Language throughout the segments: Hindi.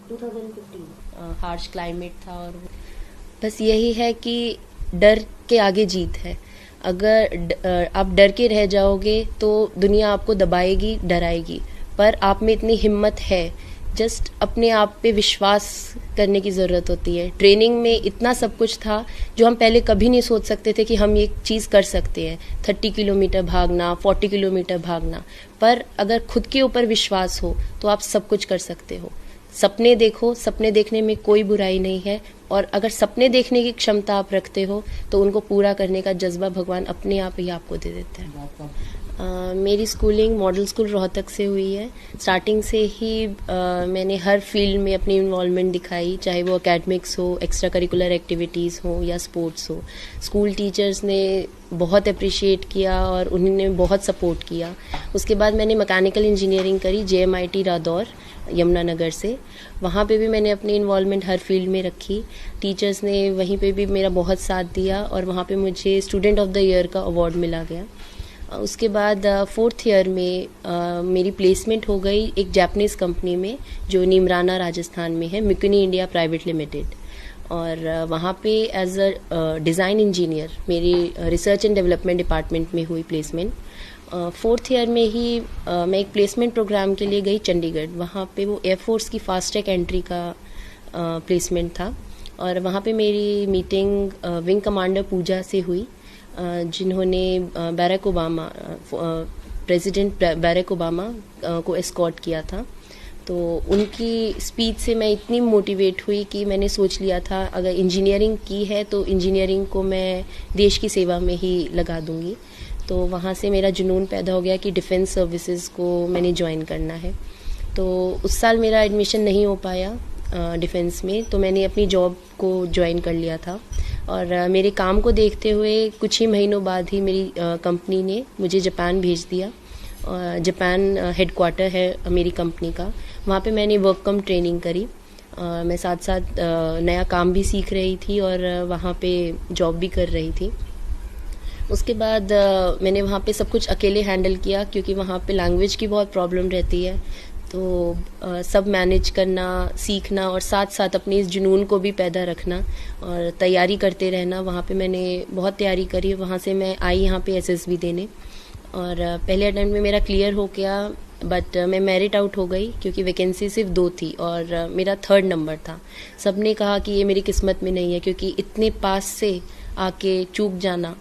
2015 हार्श क्लाइमेट था और बस यही है कि डर के आगे जीत है। अगर आप डर के रह जाओगे तो दुनिया आपको दबाएगी, डराएगी, पर आप में इतनी हिम्मत है, जस्ट अपने आप पे विश्वास करने की ज़रूरत होती है। ट्रेनिंग में इतना सब कुछ था जो हम पहले कभी नहीं सोच सकते थे कि हम ये चीज़ कर सकते हैं। 30 किलोमीटर भागना, 40 किलोमीटर भागना, पर अगर खुद के ऊपर विश्वास हो तो आप सब कुछ कर सकते हो। सपने देखो, सपने देखने में कोई बुराई नहीं है, और अगर सपने देखने की क्षमता आप रखते हो तो उनको पूरा करने का जज्बा भगवान अपने आप ही आपको दे देता है। मेरी स्कूलिंग मॉडल स्कूल रोहतक से हुई है। स्टार्टिंग से ही मैंने हर फील्ड में अपनी इन्वॉल्वमेंट दिखाई, चाहे वो एकेडमिक्स हो, एक्स्ट्रा करिकुलर एक्टिविटीज़ हो या स्पोर्ट्स हो। स्कूल टीचर्स ने बहुत अप्रिशिएट किया और उन्होंने बहुत सपोर्ट किया। उसके बाद मैंने मैकेनिकल इंजीनियरिंग करी JMIT रादौर यमुनानगर से। वहाँ पे भी मैंने अपनी इन्वॉल्वमेंट हर फील्ड में रखी। टीचर्स ने वहीं पे भी मेरा बहुत साथ दिया और वहाँ पे मुझे स्टूडेंट ऑफ द ईयर का अवार्ड मिला गया। उसके बाद 4th ईयर में मेरी प्लेसमेंट हो गई एक जापानीज़ कंपनी में जो नीमराना राजस्थान में है, मिकुनी इंडिया प्राइवेट लिमिटेड। और वहाँ पे एज अ डिज़ाइन इंजीनियर मेरी रिसर्च एंड डेवलपमेंट डिपार्टमेंट में हुई प्लेसमेंट। 4th ईयर में ही मैं एक प्लेसमेंट प्रोग्राम के लिए गई चंडीगढ़। वहाँ पे वो एयरफोर्स की फास्ट ट्रैक एंट्री का प्लेसमेंट था और वहाँ पे मेरी मीटिंग विंग कमांडर पूजा से हुई, जिन्होंने Barack Obama president Barack Obama को एस्कॉर्ट किया था। तो उनकी स्पीच से मैं इतनी मोटिवेट हुई कि मैंने सोच लिया था अगर इंजीनियरिंग की है तो इंजीनियरिंग को मैं देश की सेवा में ही लगा दूंगी। तो वहाँ से मेरा जुनून पैदा हो गया कि डिफेंस सर्विसेज को मैंने ज्वाइन करना है। तो उस साल मेरा एडमिशन नहीं हो पाया डिफेंस में, तो मैंने अपनी जॉब को ज्वाइन कर लिया था। और मेरे काम को देखते हुए कुछ ही महीनों बाद ही मेरी कंपनी ने मुझे जापान भेज दिया। जापान हेडक्वार्टर है मेरी कंपनी का। वहाँ पे मैंने वर्क कम ट्रेनिंग करी। मैं साथ साथ नया काम भी सीख रही थी और वहाँ पे जॉब भी कर रही थी। उसके बाद मैंने वहाँ पे सब कुछ अकेले हैंडल किया क्योंकि वहाँ पे लैंग्वेज की बहुत प्रॉब्लम रहती है। तो सब मैनेज करना, सीखना और साथ साथ अपने इस जुनून को भी पैदा रखना और तैयारी करते रहना। वहाँ पे मैंने बहुत तैयारी करी। वहाँ से मैं आई यहाँ पे SSB देने और पहले अटेम्प्ट में मेरा क्लियर हो गया, बट मैं मेरिट आउट हो गई क्योंकि वैकेंसी सिर्फ 2 थी और मेरा 3rd नंबर था। सब ने कहा कि ये मेरी किस्मत में नहीं है क्योंकि इतने पास से आके चूक जाना।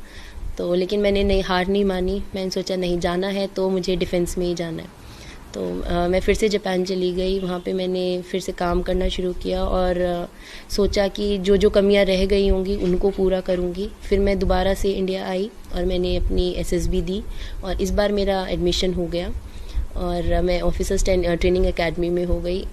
तो लेकिन मैंने नहीं, हार नहीं मानी। मैंने सोचा नहीं, जाना है तो मुझे डिफेंस में ही जाना है। तो मैं फिर से जापान चली गई। वहाँ पे मैंने फिर से काम करना शुरू किया और सोचा कि जो जो कमियाँ रह गई होंगी उनको पूरा करूँगी। फिर मैं दोबारा से इंडिया आई और मैंने अपनी SSB दी और इस बार मेरा एडमिशन हो गया और मैं ऑफिसर्स ट्रेनिंग एकेडमी में हो गई।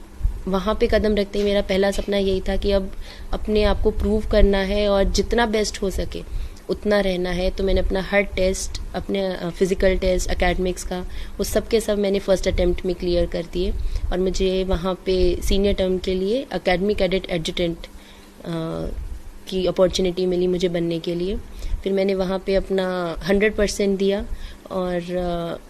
वहाँ पे कदम रखते ही मेरा पहला सपना यही था कि अब अपने आप को प्रूव करना है और जितना बेस्ट हो सके उतना रहना है। तो मैंने अपना हर टेस्ट, अपने फिज़िकल टेस्ट, एकेडमिक्स का, वो सब के सब मैंने फर्स्ट अटेम्प्ट में क्लियर कर दिए और मुझे वहाँ पे सीनियर टर्म के लिए एकेडमी कैडेट एडजुटेंट की अपॉर्चुनिटी मिली मुझे बनने के लिए। फिर मैंने वहाँ पे अपना 100% दिया और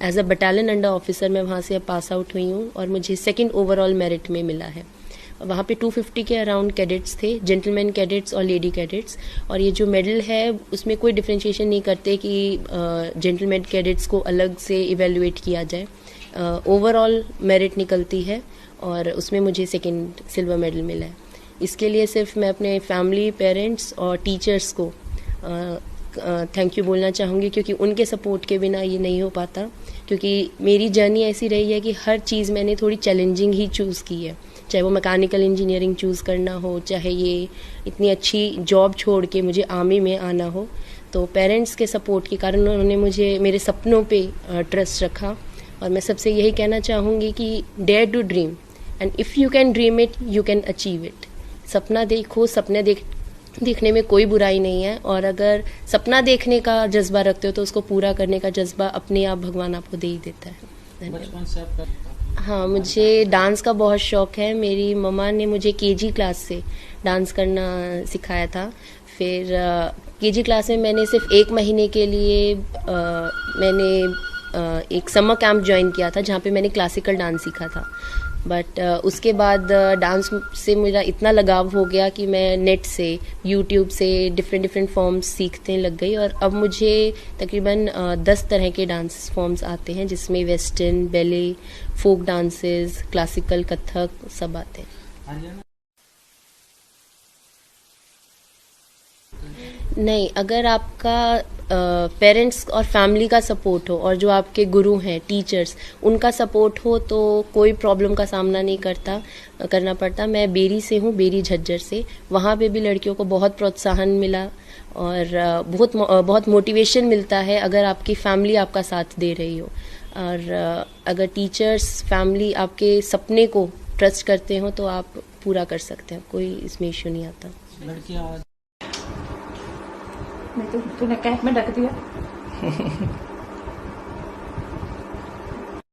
as a battalion under officer मैं वहाँ से अब पास आउट हुई हूँ और मुझे 2nd ओवरऑल मेरिट में मिला है। वहाँ पे 250 के अराउंड कैडेट्स थे, जेंटलमैन कैडेट्स और लेडी कैडेट्स। और ये जो मेडल है उसमें कोई डिफ्रेंशिएशन नहीं करते कि जेंटलमैन कैडेट्स को अलग से इवेलुएट किया जाए। ओवरऑल मेरिट निकलती है और उसमें मुझे 2nd सिल्वर मेडल मिला है। इसके लिए सिर्फ मैं अपने फैमिली, पेरेंट्स और टीचर्स को थैंक यू बोलना चाहूँगी क्योंकि उनके सपोर्ट के बिना ये नहीं हो पाता। क्योंकि मेरी जर्नी ऐसी रही है कि हर चीज़ मैंने थोड़ी चैलेंजिंग ही चूज़ की है, चाहे वो मैकेनिकल इंजीनियरिंग चूज़ करना हो, चाहे ये इतनी अच्छी जॉब छोड़ के मुझे आर्मी में आना हो। तो पेरेंट्स के सपोर्ट के कारण उन्होंने मुझे मेरे सपनों पे ट्रस्ट रखा। और मैं सबसे यही कहना चाहूँगी कि dare to dream and if you can dream it you can achieve it. सपना देखो, सपने देखने में कोई बुराई नहीं है और अगर सपना देखने का जज्बा रखते हो तो उसको पूरा करने का जज्बा अपने आप भगवान आपको दे ही देता है। बचपन से आपका? हाँ, मुझे डांस का बहुत शौक़ है। मेरी मम्मा ने मुझे KG क्लास से डांस करना सिखाया था। फिर KG क्लास में मैंने सिर्फ 1 महीने के लिए मैंने एक समर कैंप ज्वाइन किया था जहाँ पे मैंने क्लासिकल डांस सीखा था। बट उसके बाद डांस से मेरा इतना लगाव हो गया कि मैं नेट से, यूट्यूब से डिफरेंट डिफरेंट फॉर्म्स सीखने लग गई, और अब मुझे तकरीबन 10 तरह के डांस फॉर्म्स आते हैं, जिसमें western, ballet, folk dances, classical, Kathak सब आते हैं। नहीं, अगर आपका पेरेंट्स और फैमिली का सपोर्ट हो और जो आपके गुरु हैं, टीचर्स, उनका सपोर्ट हो तो कोई प्रॉब्लम का सामना नहीं करना पड़ता। मैं बेरी से हूँ, बेरी झज्जर से। वहाँ पे भी लड़कियों को बहुत प्रोत्साहन मिला और बहुत मोटिवेशन मिलता है अगर आपकी फैमिली आपका साथ दे रही हो, और अगर टीचर्स, फैमिली आपके सपने को ट्रस्ट करते हो तो आप पूरा कर सकते हैं, कोई इसमें इशू नहीं आता। मैं तो तूने क्या मैं ढक दिया